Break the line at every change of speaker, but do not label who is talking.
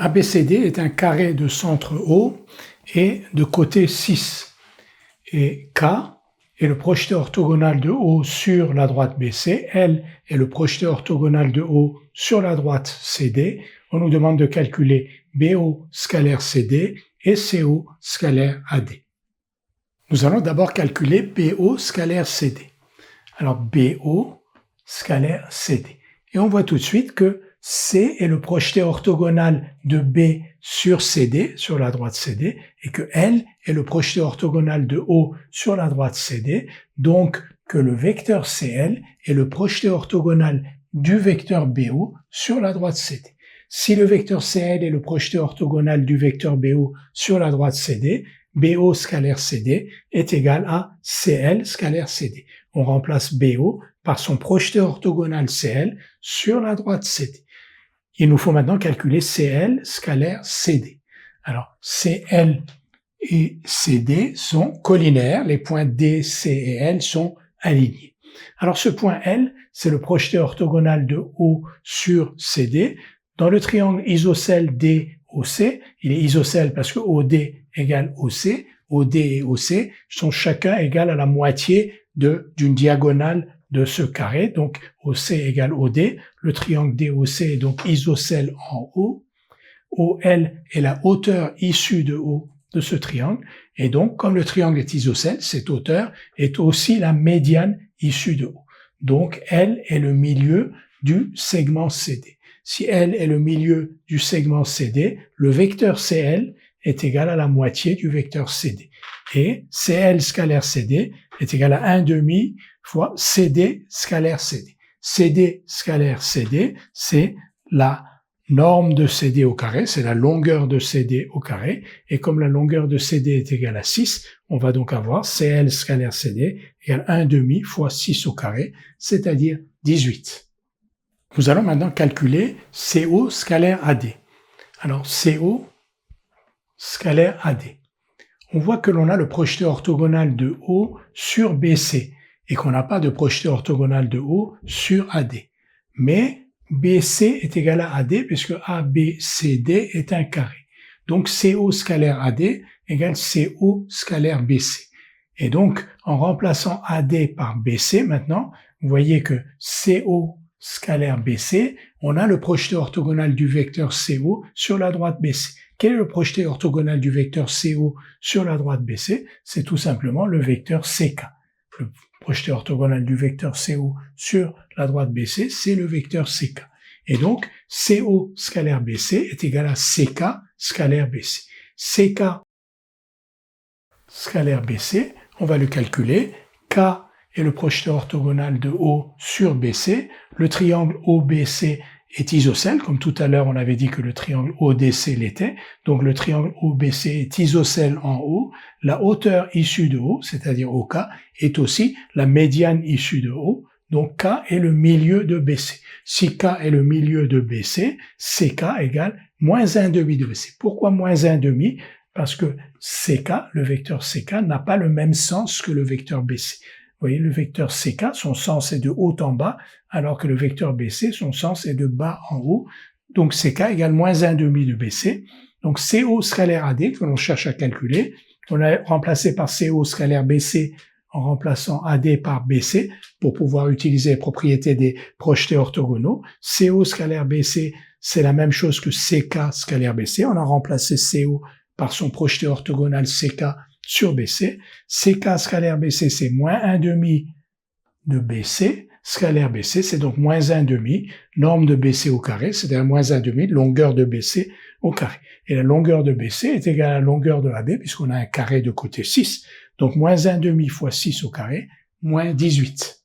ABCD est un carré de centre O et de côté 6. Et K est le projeté orthogonal de O sur la droite BC, L est le projeté orthogonal de O sur la droite CD. On nous demande de calculer BO scalaire CD et CO scalaire AD. Nous allons d'abord calculer BO scalaire CD. Alors BO scalaire CD. Et on voit tout de suite que C est le projeté orthogonal de B sur CD, sur la droite CD, et que L est le projeté orthogonal de O sur la droite CD, donc que le vecteur CL est le projeté orthogonal du vecteur BO sur la droite CD. Si le vecteur CL est le projeté orthogonal du vecteur BO sur la droite CD, BO scalaire CD est égal à CL scalaire CD. On remplace BO par son projeté orthogonal CL sur la droite CD. Il nous faut maintenant calculer CL scalaire CD. Alors, CL et CD sont collinaires, les points D, C et L sont alignés. Alors, ce point L, c'est le projeté orthogonal de O sur CD. Dans le triangle isocèle DOC, il est isocèle parce que OD égale OC, OD et OC sont chacun égal à la moitié d'une diagonale de ce carré, donc OC égale OD, le triangle DOC est donc isocèle en O, OL est la hauteur issue de O de ce triangle, et donc comme le triangle est isocèle, cette hauteur est aussi la médiane issue de O. Donc L est le milieu du segment CD. Si L est le milieu du segment CD, le vecteur CL est égal à la moitié du vecteur CD. Et CL scalaire CD est égal à 1/2 fois CD scalaire CD. CD scalaire CD, c'est la norme de CD au carré, c'est la longueur de CD au carré, et comme la longueur de CD est égale à 6, on va donc avoir CL scalaire CD égale 1/2 fois 6 au carré, c'est-à-dire 18. Nous allons maintenant calculer CO scalaire AD. Alors CO scalaire AD. On voit que l'on a le projeté orthogonal de O sur BC et qu'on n'a pas de projeté orthogonal de O sur AD. Mais BC est égal à AD puisque ABCD est un carré. Donc CO scalaire AD égale CO scalaire BC. Et donc, en remplaçant AD par BC maintenant, vous voyez que CO scalaire BC, on a le projeté orthogonal du vecteur CO sur la droite BC. Quel est le projeté orthogonal du vecteur CO sur la droite BC? C'est tout simplement le vecteur CK. Le projeté orthogonal du vecteur CO sur la droite BC, c'est le vecteur CK. Et donc, CO scalaire BC est égal à CK scalaire BC. CK scalaire BC, on va le calculer. K est le projeté orthogonal de O sur BC. Le triangle OBC est isocèle, comme tout à l'heure on avait dit que le triangle ODC l'était, donc le triangle OBC est isocèle en O, la hauteur issue de O, c'est-à-dire OK, est aussi la médiane issue de O, donc K est le milieu de BC. Si K est le milieu de BC, CK égale moins 1/2 de BC. Pourquoi moins 1/2? Parce que CK, le vecteur CK, n'a pas le même sens que le vecteur BC. Vous voyez, le vecteur CK, son sens est de haut en bas, alors que le vecteur BC, son sens est de bas en haut. Donc CK égale moins 1/2 de BC. Donc CO scalaire AD, que l'on cherche à calculer, on a remplacé par CO scalaire BC en remplaçant AD par BC pour pouvoir utiliser les propriétés des projetés orthogonaux. CO scalaire BC, c'est la même chose que CK scalaire BC. On a remplacé CO par son projeté orthogonal CK sur BC. CK scalaire BC, c'est moins 1/2 de BC. Scalaire BC, c'est donc moins 1/2, norme de BC au carré, c'est-à-dire moins 1/2 de longueur de BC au carré. Et la longueur de BC est égale à la longueur de AB, puisqu'on a un carré de côté 6. Donc moins 1/2 fois 6 au carré, moins 18.